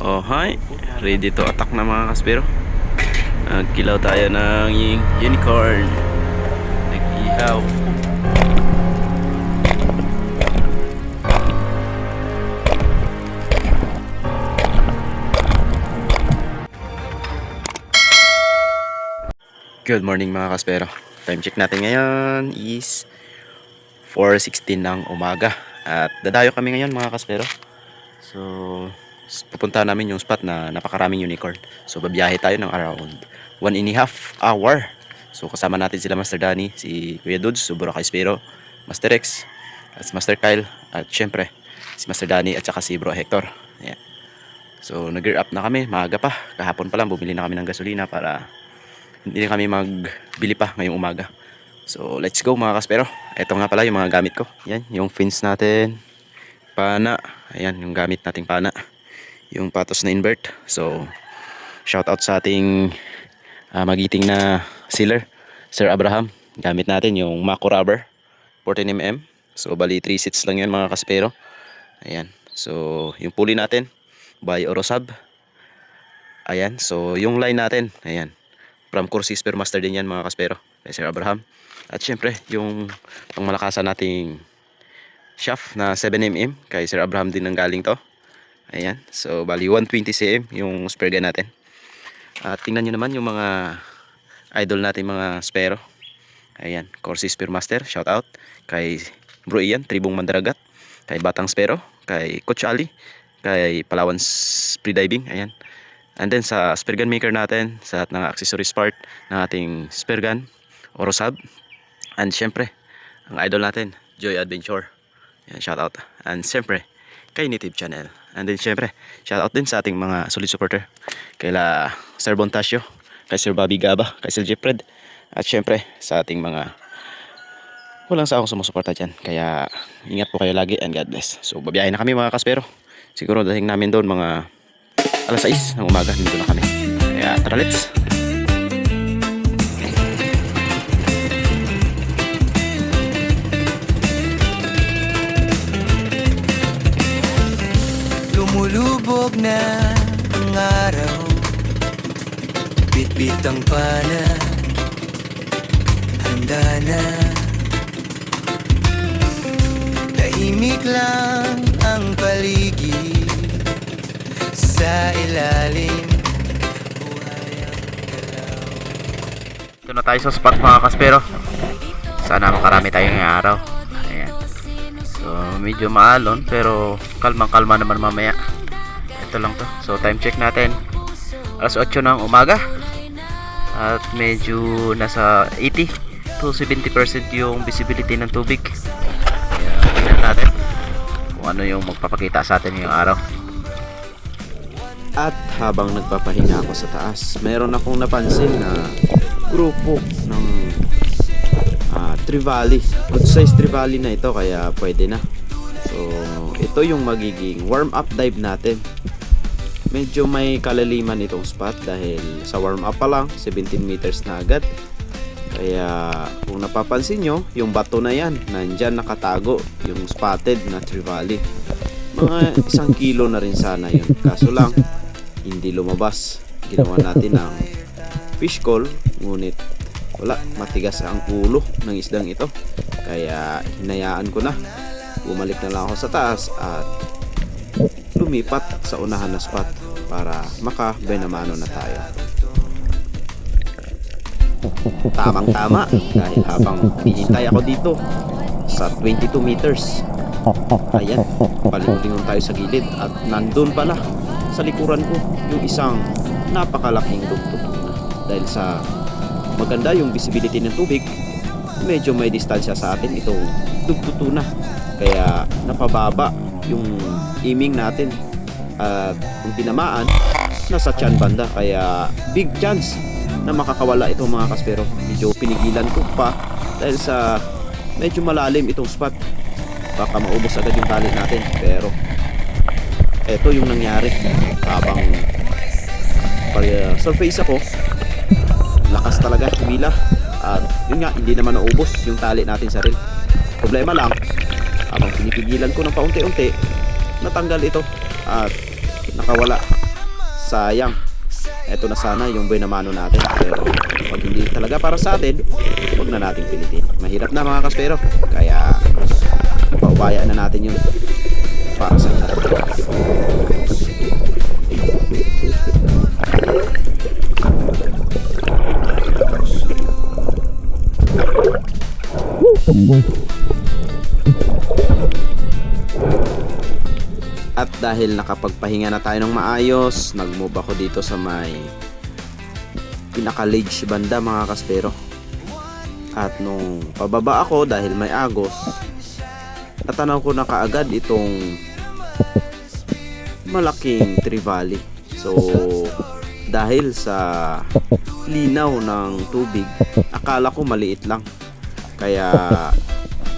Oh, hi. Ready to attack na mga kaspero. Nagkilaw tayo ng unicorn. Nag-ihaw. Good morning mga kaspero. Time check natin ngayon is 4:16 ng umaga. At dadayo kami ngayon mga kaspero. So, pupunta namin yung spot na napakaraming unicorn. So, babiyahe tayo ng around 1.5 hour. So, kasama natin sila Master Danny, si Kuya Dudes, Subura Kaispero, Master Rex, at si Master Kyle, at syempre, si Master Danny at saka si Bro Hector. Ayan. So, nag-gear up na kami, maaga pa. Kahapon pa lang, bumili na kami ng gasolina para hindi na kami magbili pa ngayong umaga. So, let's go mga kaspero. Ito nga pala yung mga gamit ko. Yan, yung fins natin, pana. Ayan, yung gamit nating pana. Yung patos na invert. So, shout out sa ating magiting na sealer, Sir Abraham. Gamit natin yung Mako rubber, 14mm. So, bali 3 seats lang yan mga kaspero. Ayan. So, yung pulley natin, by Orosab. Ayan. So, yung line natin, ayan. From Corsi Spearmaster din yan mga kaspero, kay Sir Abraham. At syempre, yung pangmalakasan nating shaft na 7mm, kay Sir Abraham din ang galing to. Ayan. So, bali 120 cm yung spare gun natin. At tingnan nyo naman yung mga idol natin mga spero. Ayan. Corsi Spearmaster, shout out. Kay Bro Ian, Tribong Mandaragat. Kay Batang Spero. Kay Coach Ali. Kay Palawan Freediving. Ayan. And then sa spare gun maker natin, sa lahat ng accessories part ng ating spare gun, Orosab. And syempre, ang idol natin, Joy Adventure. Yan, shout out. And syempre, kay Native Channel. And then syempre, shout out din sa ating mga solid supporter. Kaila Sir Bontasio, kay Sir Bobby Gaba, kay Sir Jeffred. At syempre, sa ating mga walang sa akong sumusuporta dyan. Kaya ingat po kayo lagi and God bless. So babiyahin na kami mga kaspero. Siguro dating namin doon mga alas 6 ng umaga, dito na kami. Kaya tara, let's. Lumulubog na ang araw, bitbit ang pana, handa na. Tahimik lang ang paligid, sa ilalim buhay ang galaw. Ito na tayo sa spot mga kaspero. Sana makarami tayo ngayong araw. Ayan. So medyo maalon pero kalmang-kalma naman mamaya. Ito lang to. So time check natin, alas 8 ng umaga. At medyo nasa 80 to 70% yung visibility ng tubig. Kaya tingnan natin kung ano yung magpapakita sa atin ngayong araw. At habang nagpapahinga ako sa taas, meron akong napansin na grupo ng trevally. Good size trevally na ito, kaya pwede na. So ito yung magiging warm up dive natin. Medyo may kalaliman itong spot dahil sa warm up pa lang 17 meters na agad. Kaya kung napapansin nyo, yung bato na yan, nandyan nakatago yung spotted na trevally. Mga 1 kilo na rin sana yun, kaso lang hindi lumabas. Ginawa natin ng fish call, ngunit wala, matigas ang ulo ng isdang ito. Kaya hinayaan ko na. Bumalik na lang ako sa taas at lumipat sa unahan na spot para maka-benamano na tayo. Tamang tama dahil habang hihintay ako dito sa 22 meters, ayan, palingon tayo sa gilid at nandun pala sa likuran ko yung isang napakalaking dugtog. Dahil sa maganda yung visibility ng tubig, medyo may distansya sa atin itong dugtutuna. Kaya napababa yung aiming natin. At kung tinamaan, nasa tiyan banda. Kaya big chance na makakawala itong mga kaspero. Medyo pinigilan ko pa dahil sa medyo malalim itong spot. Baka maubos agad yung tali natin. Pero eto yung nangyari habang surface ako, lakas talaga kumila at yun nga, hindi naman naubos yung tali natin sa reel. Problema lang, habang pinipigilan ko ng paunti-unti, natanggal ito at nakawala. Sayang. Eto na sana yung buhay na mano natin. Pero pag hindi talaga para sa atin, huwag na nating pilitin. Mahirap na mga kaspero. Kaya paubaya na natin yun para sa iba. At dahil nakapagpahinga na tayo ng maayos, nag-move ako dito sa may pinaka-ledge banda mga kaspero. At nung pababa ako dahil may agos, natanaw ko na kaagad itong malaking trevally. So dahil sa linaw ng tubig, akala ko maliit lang. Kaya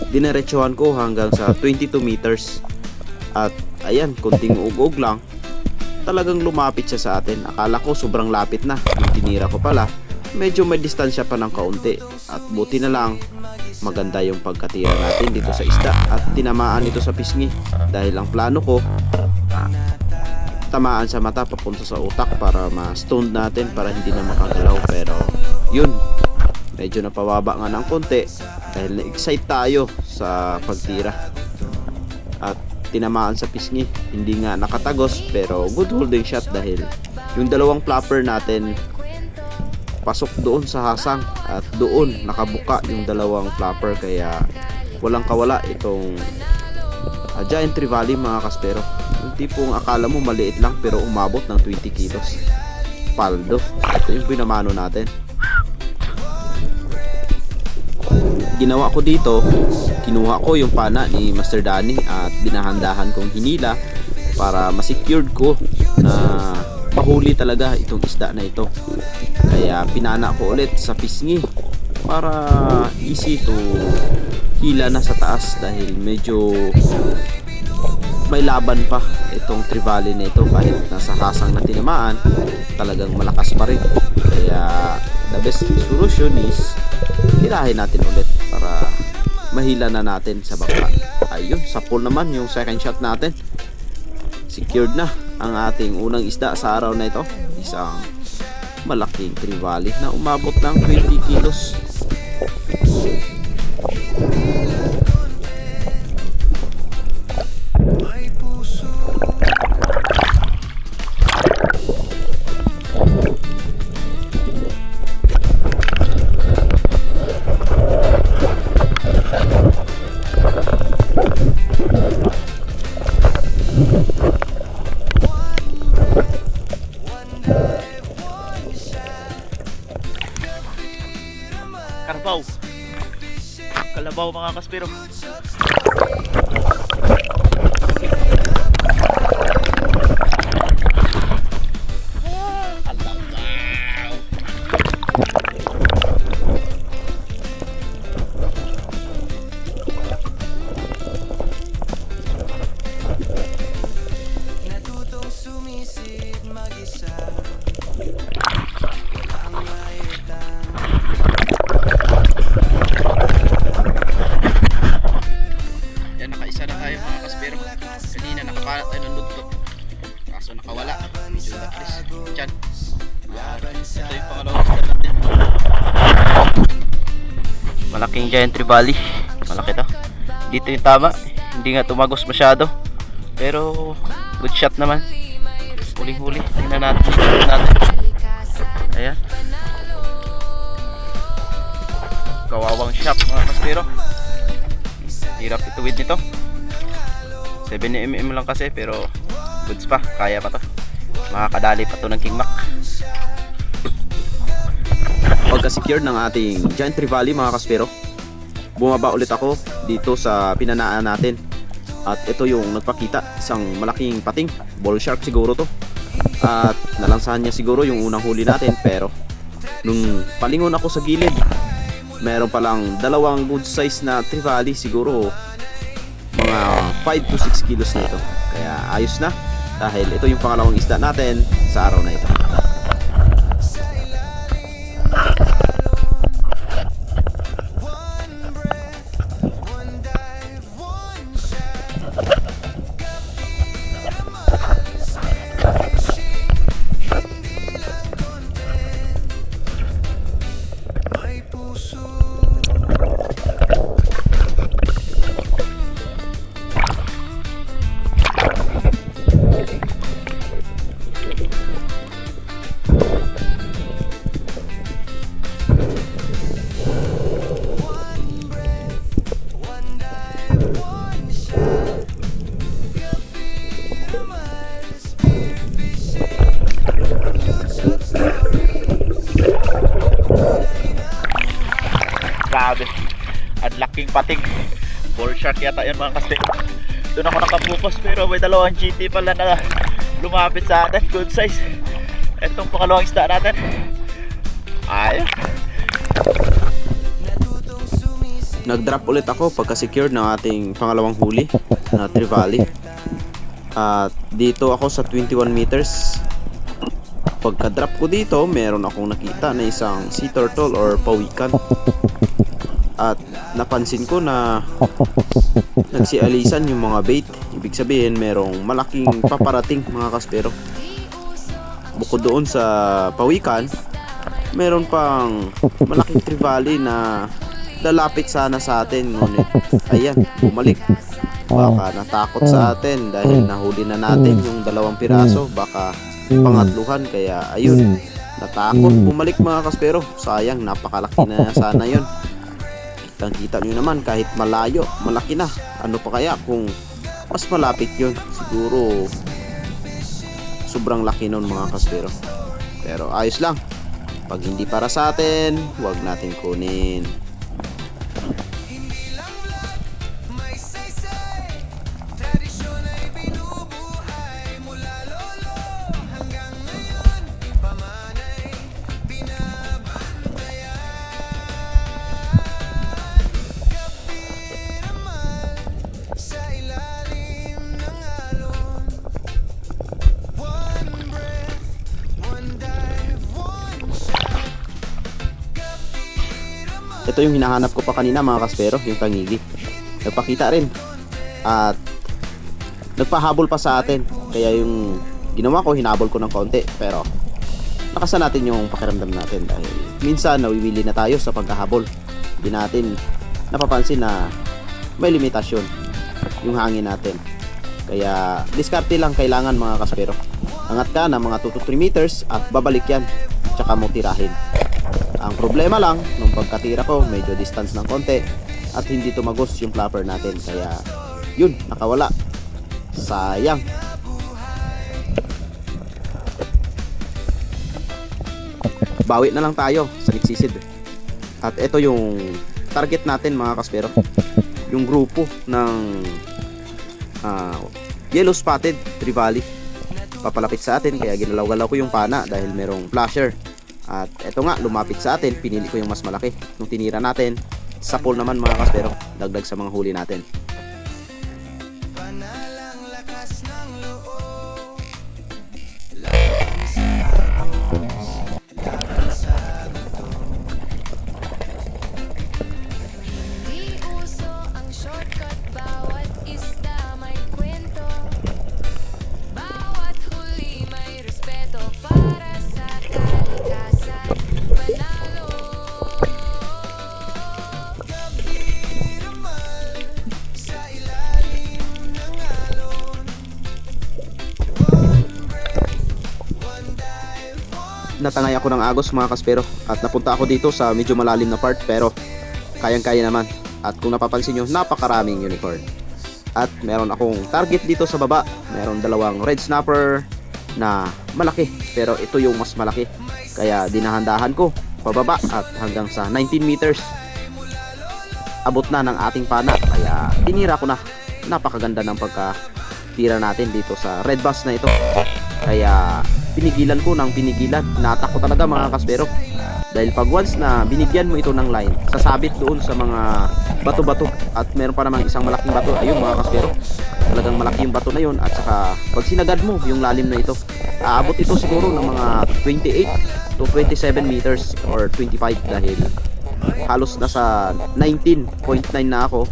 dinerechohan ko hanggang sa 22 meters. At ayan, kunting ug-ug lang, talagang lumapit siya sa atin. Akala ko sobrang lapit na. Yung tinira ko pala, medyo may distansya pa ng kaunti. At buti na lang, maganda yung pagkatira natin dito sa isda. At tinamaan ito sa pisngi. Dahil ang plano ko, tamaan sa mata papunta sa utak para ma-stone natin para hindi na makagalaw. Pero yun, medyo napababa nga ng konti dahil na-excite tayo sa pagtira. At tinamaan sa pisngi, hindi nga nakatagos pero good holding shot dahil yung dalawang flapper natin pasok doon sa hasang at doon nakabuka yung dalawang flapper, kaya walang kawala itong giant trevally mga kaspero. Yung tipong akala mo maliit lang pero umabot ng 20 kilos. Paldo. Ito yung binamano natin. Ginawa ko dito, kinuha ko yung pana ni Master Danny at binahandahan kong hinila para ma-secured ko na mahuli talaga itong isda na ito. Kaya pinana ko ulit sa pisngi para easy to hila na sa taas dahil medyo may laban pa itong trevally na ito. Kahit nasa hasang na tinamaan, talagang malakas pa rin. Kaya the best solution is hilahin natin ulit para mahila na natin sa baba. Ayun, sa pool naman yung second shot natin. Secured na ang ating unang isda sa araw na ito. Isang malaking trevally na umabot ng 20 kilos. Kalabaw. Kalabaw mga kaspero. Natutong sumisid mag-isa. Yan, nakaisa na tayo mga kaspero. Kanina nakapalat tayo ng lugtot, kaso nakawala. Medyo daklis. Diyan. Ito yung pangalawang isda natin. Malaking giant trevally. Malaki to. Dito yung tama. Hindi nga tumagos masyado, pero good shot naman. Huling-huli. Tingnan natin. Ayan. Kawawang shot mga kaspero. Hirap ituwid nito. 7mm lang kasi pero goods pa. Kaya pa to. Makakadali pa to ng King Mac. Pagka-secure ng ating giant trevally mga kaspero, bumaba ulit ako dito sa pinanaan natin. At ito yung nagpakita, isang malaking pating, bull shark siguro to. At nalansahan niya siguro yung unang huli natin, pero nung palingon ako sa gilid, meron palang dalawang good size na trevally, siguro mga 5 to 6 kilos nito. Kaya ayos na dahil ito yung pangalawang isda natin sa araw na ito. laking pating. Bull shark yata yan mga kaspero. Doon ako nakapokus pero may dalawang GT pala na lumapit sa atin. Good size. Itong pangalawang isda natin. Ayun. Nag-drop ulit ako pagka-secured ng ating pangalawang huli na trevally. At dito ako sa 21 meters. Pagka-drop ko dito, meron akong nakita na isang sea turtle or pawikan. At napansin ko na nagsialisan yung mga bait. Ibig sabihin, merong malaking paparating mga kaspero. Bukod doon sa pawikan, meron pang malaking trevally na lalapit sana sa atin, ngunit ayan, bumalik. Baka natakot sa atin dahil nahuli na natin yung dalawang piraso, baka pangatluhan, kaya ayun, natakot, bumalik mga kaspero. Sayang, napakalaki na sana yun. Kita nyo naman, kahit malayo, malaki na. Ano pa kaya kung mas malapit yun? Siguro sobrang laki nun mga kaspero. Pero ayos lang, pag hindi para sa atin, huwag natin kunin. Ito yung hinahanap ko pa kanina mga kaspero, yung tangigi. Nagpakita rin. At nagpahabol pa sa atin. Kaya yung ginawa ko, hinabol ko ng konti. Pero nakasan natin yung pakiramdam natin dahil minsan nawiwili na tayo sa pagkahabol. Hindi natin napapansin na may limitasyon yung hangin natin. Kaya diskarte lang kailangan mga kaspero. Angat ka na mga 2 to 3 meters at babalik yan. Tsaka mo tirahin. Ang problema lang, nung pagkatira ko, medyo distance ng konti at hindi tumagos yung flapper natin. Kaya yun, nakawala. Sayang. Bawi na lang tayo sa nagsisid. At ito yung target natin mga kaspero. Yung grupo ng yellow spotted trevally. Papalapit sa atin, kaya ginalaw-galaw ko yung pana dahil merong flasher. At eto nga, lumapit sa atin, pinili ko yung mas malaki. Nung tinira natin, sa pool naman mga kaspero, dagdag sa mga huli natin. Di uso ang shortcut, bawat isda may kwento. Bawat huli may respeto para sa kalikasan. Panalo. Natangay ako ng agos mga kaspero at napunta ako dito sa medyo malalim na part, pero kayang-kaya naman. At kung napapansin nyo, napakaraming unicorn. At meron akong target dito sa baba. Meron dalawang red snapper na malaki, pero ito yung mas malaki. Kaya dinahandahan ko pababa at hanggang sa 19 meters abot na ng ating pana. Kaya tinira ko na. Napakaganda ng pagkatira natin dito sa red bass na ito. Kaya pinigilan ko ng pinigilan. Natakot talaga mga kaspero. Dahil pag once na binigyan mo ito ng line, sasabit doon sa mga bato-bato. At meron pa namang isang malaking bato. Ayun mga kaspero, talagang malaki yung bato na yun. At saka pag sinagad mo yung lalim na ito, aabot ito siguro ng mga 28 to 27 meters or 25. Dahil halos nasa 19.9 na ako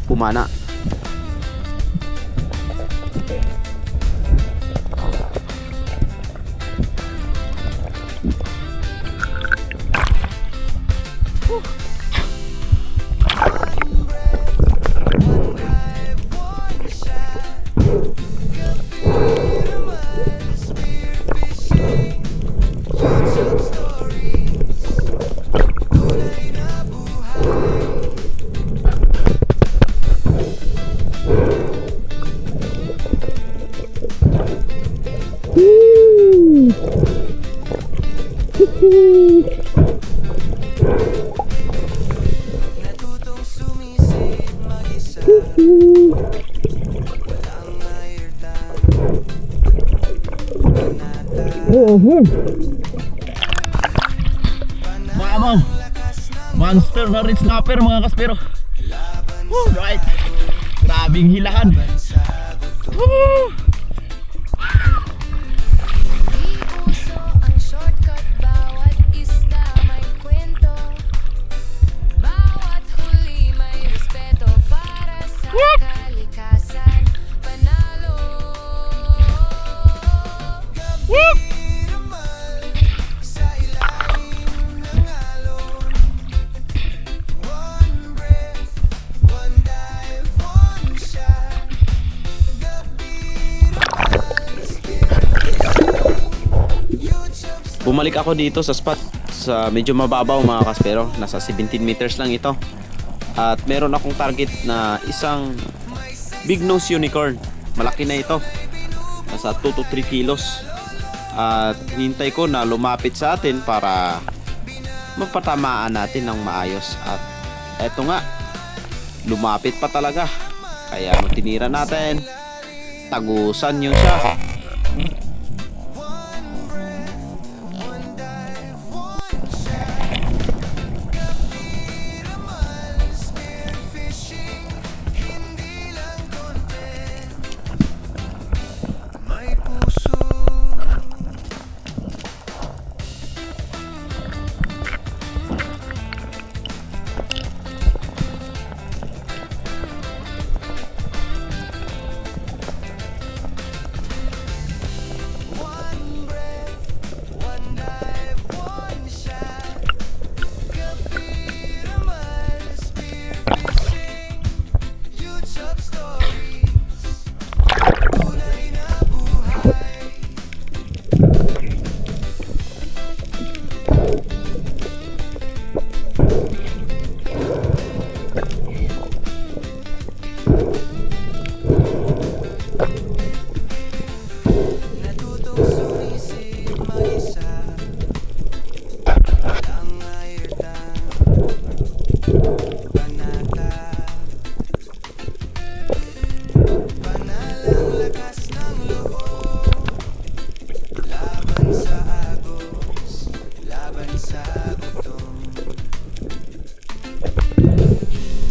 pumana. Natutong sumisip Mamaw! Monster na rin snapper mga kaspero. Right. Grabing hilahan. Woo! Di uso ang shortcut, bawat isda may kwento. Bawat huli may respeto para sa kalikasan. Panalo. Sa ilalim ng alon. One breath, one dive, one shot. Gabi naman, Bumalik ako dito sa spot sa medyo mababaw mga kaspero. Nasa 17 meters lang ito. At meron akong target na isang big nose unicorn. Malaki na ito. Nasa 2 to 3 kilos. At hinintay ko na lumapit sa atin para mapatamaan natin ng maayos. At eto nga, lumapit pa talaga. Kaya nung tinira natin, tagusan yun siya. may puso. One breath, one dive, one shot. Gabi naman, spearfishing. YouTube stories. Tunay na buhay. Natutong sumisid mag-isa. Ang ayertang panata. Panalang lakas ng loob. Laban sa agos, laban sa gutom.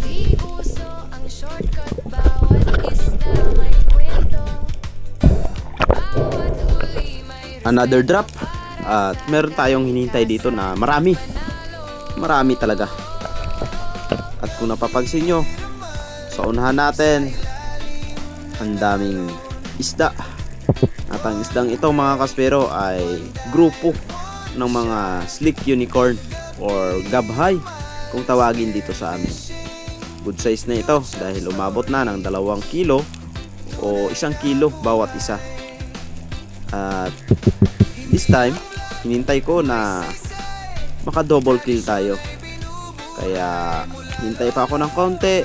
Di uso ang shortcut, bawat isda may kwento. Bawat huli may Another drop. At meron tayong hinihintay dito na marami. Marami talaga. At kung napapansin nyo, sa unahan natin, ang daming isda. At ang isdang ito mga kaspero ay grupo ng mga slick unicorn or gabhay kung tawagin dito sa amin. Good size na ito dahil umabot na ng 2 kilo o 1 kilo bawat isa. At this time, hinintay ko na maka double kill tayo. Kaya hintay pa ako ng konti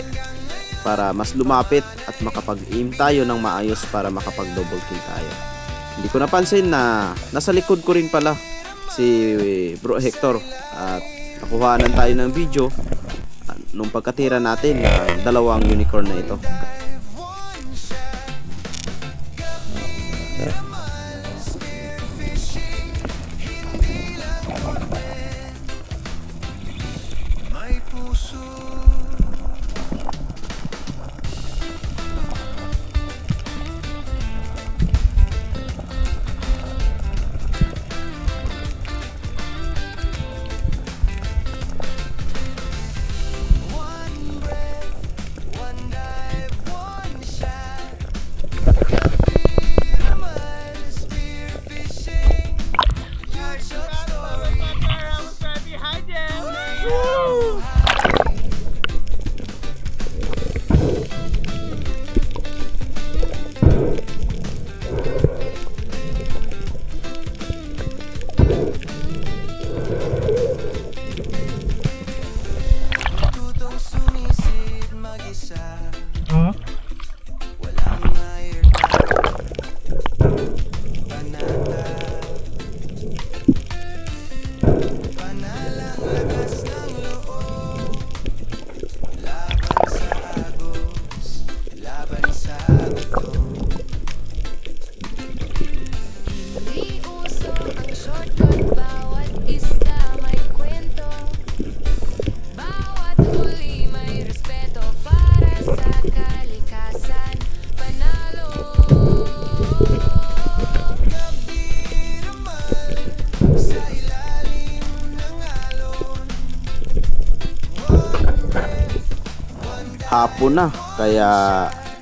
para mas lumapit at makapag-aim tayo ng maayos para makapag double kill tayo. Hindi ko napansin na nasa likod ko rin pala si Bro Hector at nakuhanan tayo ng video nung pagkatira natin ng 2 unicorn na ito. May puso. One breath, one dive, hapon na. Kaya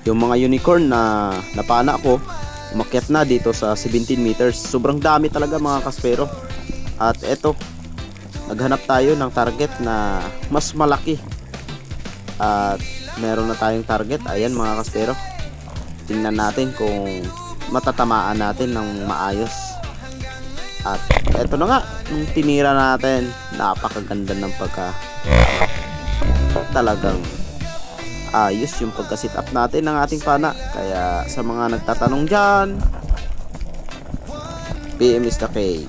yung mga unicorn na napana ko, umakyat na dito sa 17 meters. Sobrang dami talaga mga kaspero. At eto, naghanap tayo ng target na mas malaki. At meron na tayong target. Ayan mga kaspero. Tingnan natin kung matatamaan natin ng maayos. At eto na nga, yung tinira natin, napakaganda ng talagang ayos yung pagka-sit up natin ng ating pana. Kaya sa mga nagtatanong dyan, PM is the K.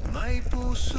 May puso.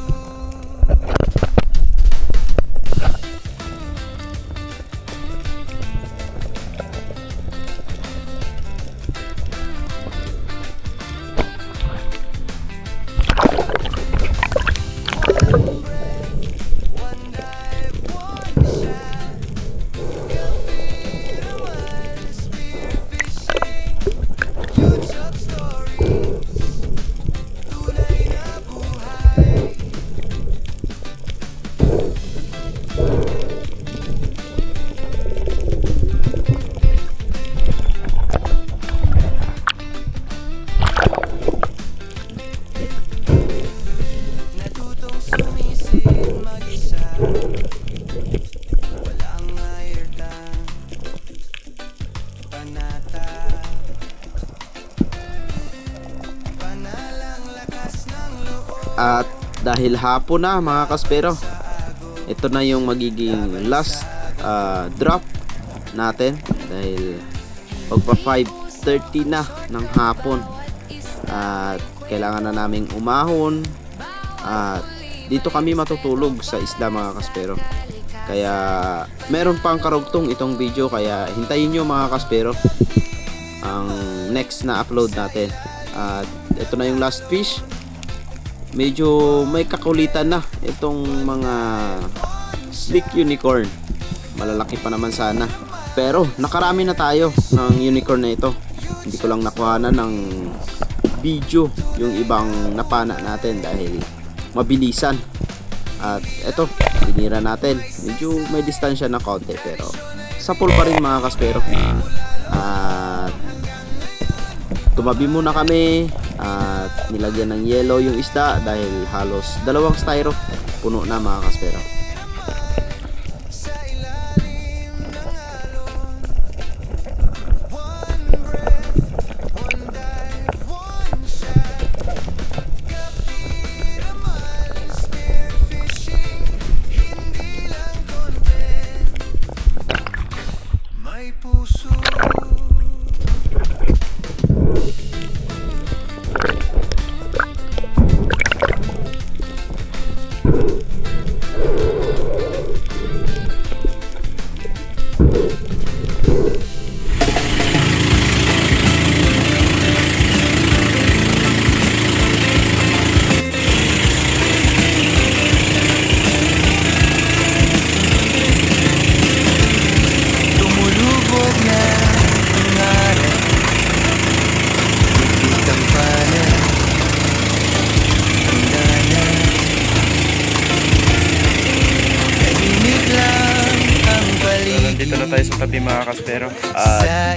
Natutong sumisid mag-isa. Walang ayertang panata. Panalang lakas ng loob. At dahil hapon na mga kaspero, ito na yung magiging last drop natin. Dahil pagpa 5:30 na ng hapon. At kailangan na naming umahon. At dito kami matutulog sa isla mga kaspero. Kaya meron pang karugtong itong video. Kaya hintayin nyo mga kaspero ang next na upload natin. At ito na yung last fish. Medyo may kakulitan na itong mga slick unicorn. Malalaki pa naman sana. Pero nakarami na tayo ng unicorn na ito. Hindi ko lang nakuhanan ng video yung ibang napana natin dahil mabilisan. At eto, tinira natin. Medyo may distansya na konti pero sa pool pa rin mga kaspero. At tumabi muna kami at nilagyan ng yellow yung isda dahil halos 2 styro puno na mga kaspero. May puso. Tumulubog na ang araw. Bigit ang pana. Handa na. Tahimik lang ang paligid. Nandito na tayo sa tabi mga kaspero. At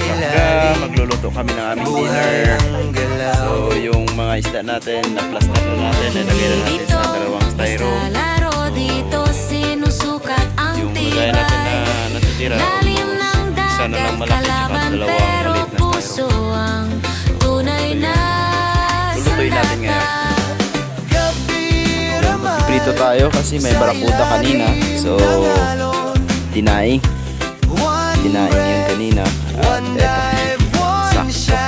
magluluto kami ng aming dinner. Ang galaw. So yung mga isda natin, na-plaster na natin, nilagay na natin sa 2 styro. Laro dito sinusukat ang Yung lagay natin na natitira, lalim ng isa na lang dagat malaki tsaka kalaban 2 pero maliit na puso styro. ang tunay na Lulutuin natin ngayon. Gabi ramay. Prito tayo kasi may barakuda kanina. So dinaing yung kanina. At eto, sakto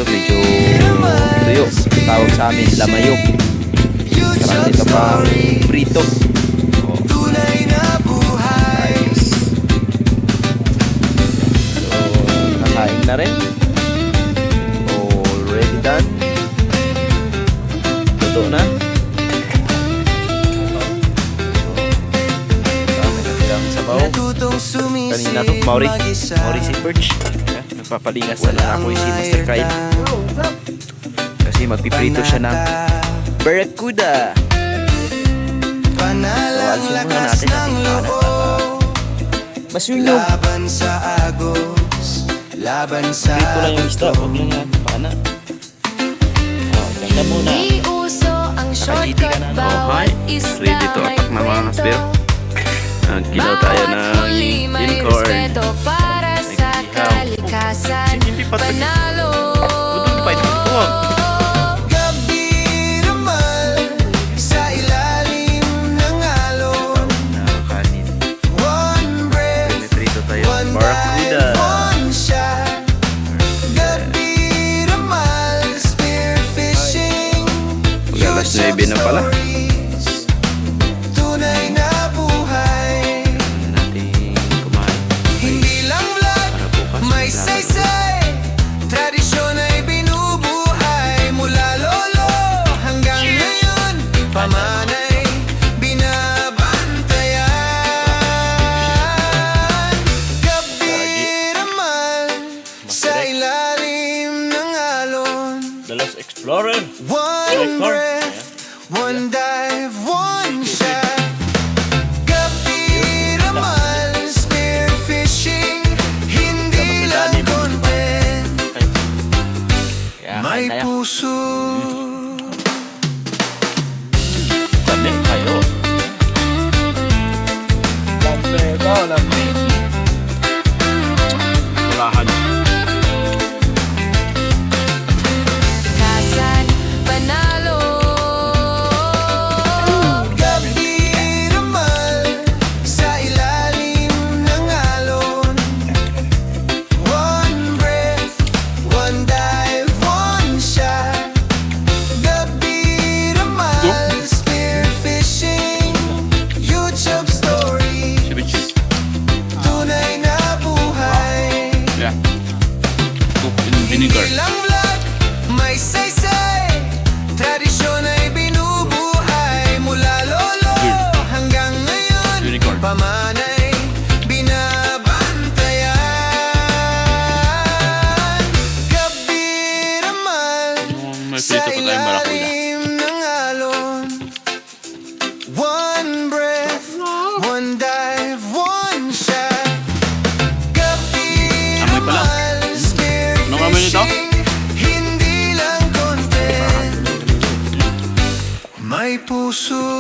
medyo tuyo. Tawag sa amin lamayok. Karang dito pang prito. Oh, Tunay na buhay. ayos. So nakain na rin. Already done. Luto na. Dami na silang sabaw. Natutong sumisid Kanina to Mauri mag-isa. si Perch. Nagpapalingas na lang ako si Mr. Kyle. Kasi magpiprito siya ng barracuda. Panalang So, alisin muna lakas natin ng ating loob. Masunog. Laban sa agos, laban sa Prito lang yung isda, huwag lang natin pana. Ganda muna. Di uso ang shortcut, na, no? bawat Hi. isda Ready to may attack na mga kwento. kaspero. Nagkilaw tayo Bawat ng huli may unicorn. respeto para sa Nagkihaw. kalikasan. Hindi pa ito. Panalo. Budong pa ito. Huwag. gabi naman sa ilalim ng alon. Nakakanin. One breath, Piniprito tayo ng one barracuda. dive, one shot. Gabi naman, spear fishing. Mag alas 9 na pala. stories, tunay na buhay. Ano natin kumain? Hindi lang vlog, Para bukas may maglakad. saysay. Tradisyon ay binubuhay mula lolo hanggang ngayon. Pamanay, binabantayan. Gabi naman sa ilalim ng alon. The Lost Explorer. One Director. breath, one dive, one shot. Gabi naman, spear fishing. Hindi lang content, Kaya may kain tayo. puso. Sabi kayo. Walahan. Kasan, panalo. Gabi naman sa ilalim ng alon. One breath, one dive, one shot. Gabi naman, spear fishing. YouTube story, Ceviche. tunay na buhay. Yeah. Cook in vinegar. Hindi lang vlog, may saysay. Tradisyon ay binubuhay mula lolo hanggang ngayon. Unicorn. Pamanay, binabantayan. Gabi naman May sa prito pa tayong barracuda. ilalim ng alon. One breath, one dive, one shot. Gabi Amoy pa lang. naman, spear Anong amoy nito? fishing. Hindi lang content, may puso.